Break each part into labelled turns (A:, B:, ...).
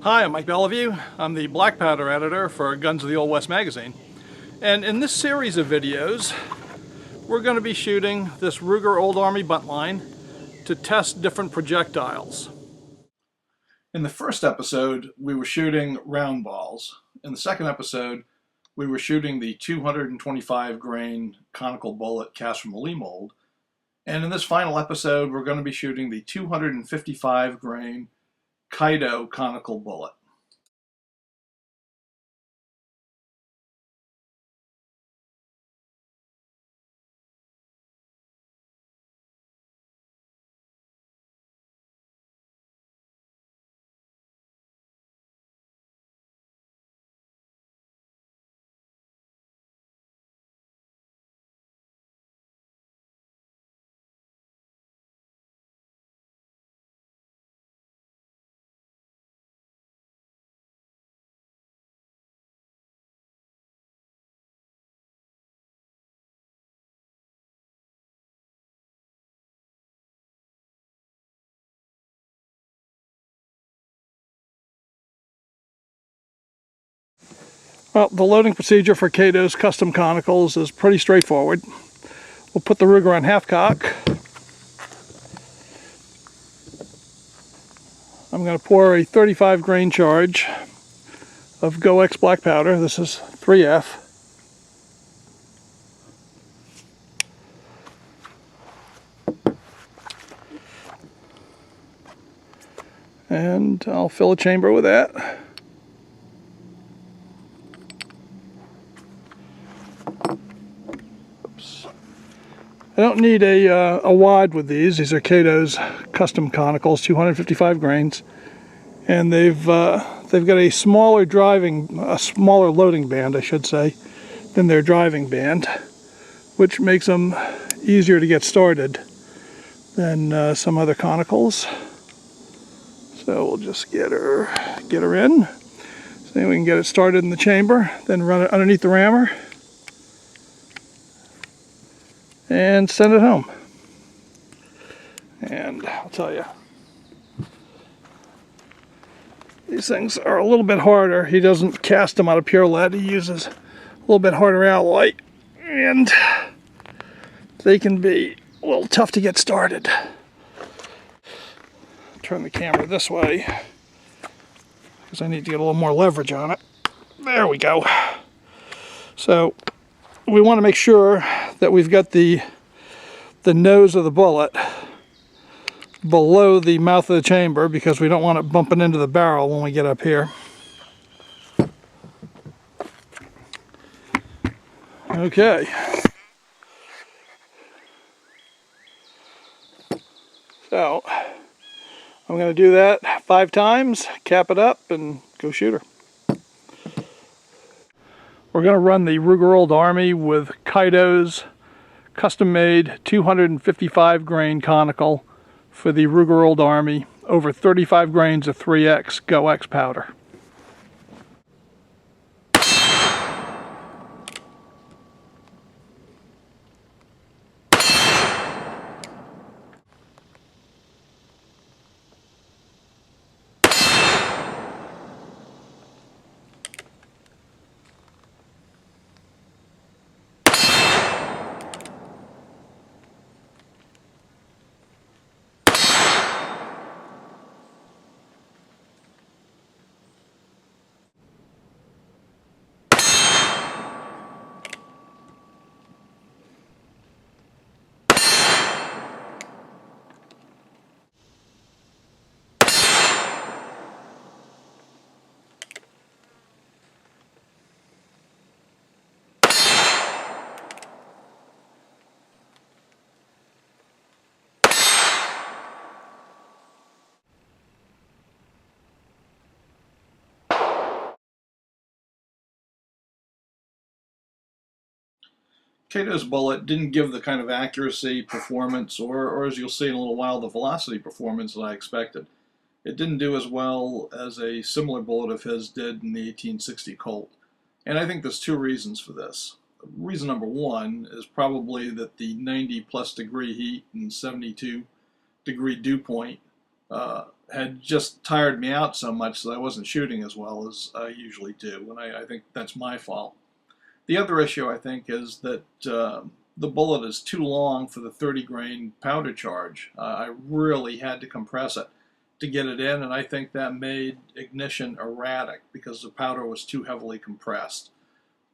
A: Hi, I'm Mike Bellevue. I'm the black powder editor for Guns of the Old West magazine. And in this series of videos, we're going to be shooting this Ruger Old Army Buntline to test different projectiles. In the first episode, we were shooting round balls. In the second episode, we were shooting the 225 grain conical bullet cast from a Lee mold. And in this final episode, we're going to be shooting the 255 grain Kaido conical bullet. Well, the loading procedure for Kaido's custom conicals is pretty straightforward. We'll put the Ruger on half cock. I'm going to pour a 35 grain charge of GoX black powder. This is 3F. And I'll fill a chamber with that. I don't need a wad with these. These are Kaido's custom conicals, 255 grains, and they've got a smaller loading band, I should say, than their driving band, which makes them easier to get started than some other conicals. So we'll just get her in. So then we can get it started in the chamber, then run it underneath the rammer, and send it home. And I'll tell you, these things are a little bit harder. He doesn't cast them out of pure lead. He uses a little bit harder alloy, and they can be a little tough to get started. Turn the camera this way because I need to get a little more leverage on it. There we go. So we want to make sure that we've got the nose of the bullet below the mouth of the chamber because we don't want it bumping into the barrel when we get up here. Okay. So I'm going to do that 5 times, cap it up, and go shoot her. We're going to run the Ruger Old Army with Kaido's custom-made 255 grain conical for the Ruger Old Army over 35 grains of 3X GoX powder. Kaido's bullet didn't give the kind of accuracy, performance, or as you'll see in a little while, the velocity performance that I expected. It didn't do as well as a similar bullet of his did in the 1860 Colt. And I think there's 2 reasons for this. Reason number 1 is probably that the 90+ degree heat and 72 degree dew point had just tired me out so much that I wasn't shooting as well as I usually do, and I think that's my fault. The other issue, I think, is that the bullet is too long for the 30 grain powder charge. I really had to compress it to get it in, and I think that made ignition erratic because the powder was too heavily compressed.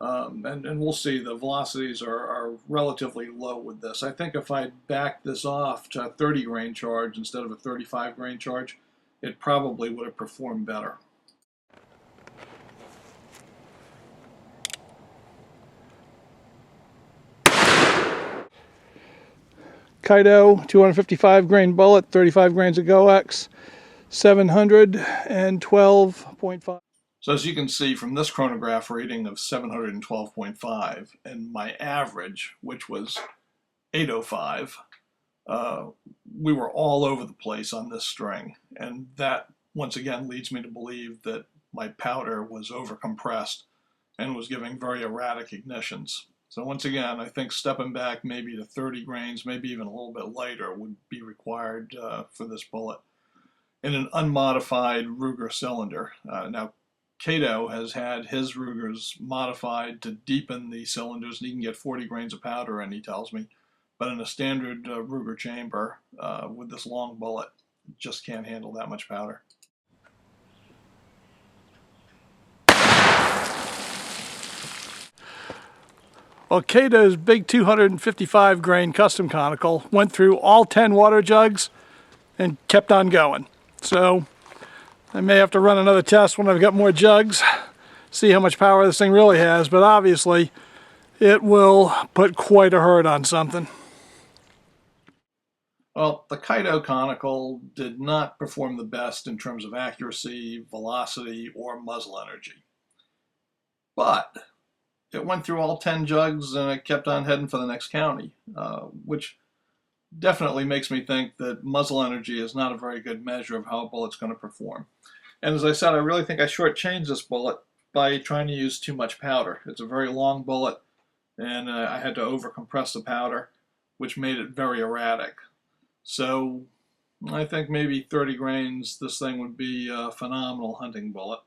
A: And we'll see, the velocities are relatively low with this. I think if I backed this off to a 30 grain charge instead of a 35 grain charge, it probably would have performed better. Kaido 255 grain bullet, 35 grains of GoX, 712.5. So as you can see from this chronograph reading of 712.5 and my average, which was 805, we were all over the place on this string. And that, once again, leads me to believe that my powder was overcompressed and was giving very erratic ignitions. So once again, I think stepping back maybe to 30 grains, maybe even a little bit lighter, would be required for this bullet in an unmodified Ruger cylinder. Now, Kaido has had his Rugers modified to deepen the cylinders, and he can get 40 grains of powder in, he tells me. But in a standard Ruger chamber with this long bullet, it just can't handle that much powder. Well, Kaido's big 255 grain custom conical went through all 10 water jugs and kept on going. So I may have to run another test when I've got more jugs, see how much power this thing really has, but obviously it will put quite a hurt on something. Well, the Kaido conical did not perform the best in terms of accuracy, velocity, or muzzle energy. But it went through all 10 jugs and it kept on heading for the next county, which definitely makes me think that muzzle energy is not a very good measure of how a bullet's going to perform. And as I said, I really think I shortchanged this bullet by trying to use too much powder. It's a very long bullet, and I had to overcompress the powder, which made it very erratic. So I think maybe 30 grains, this thing would be a phenomenal hunting bullet.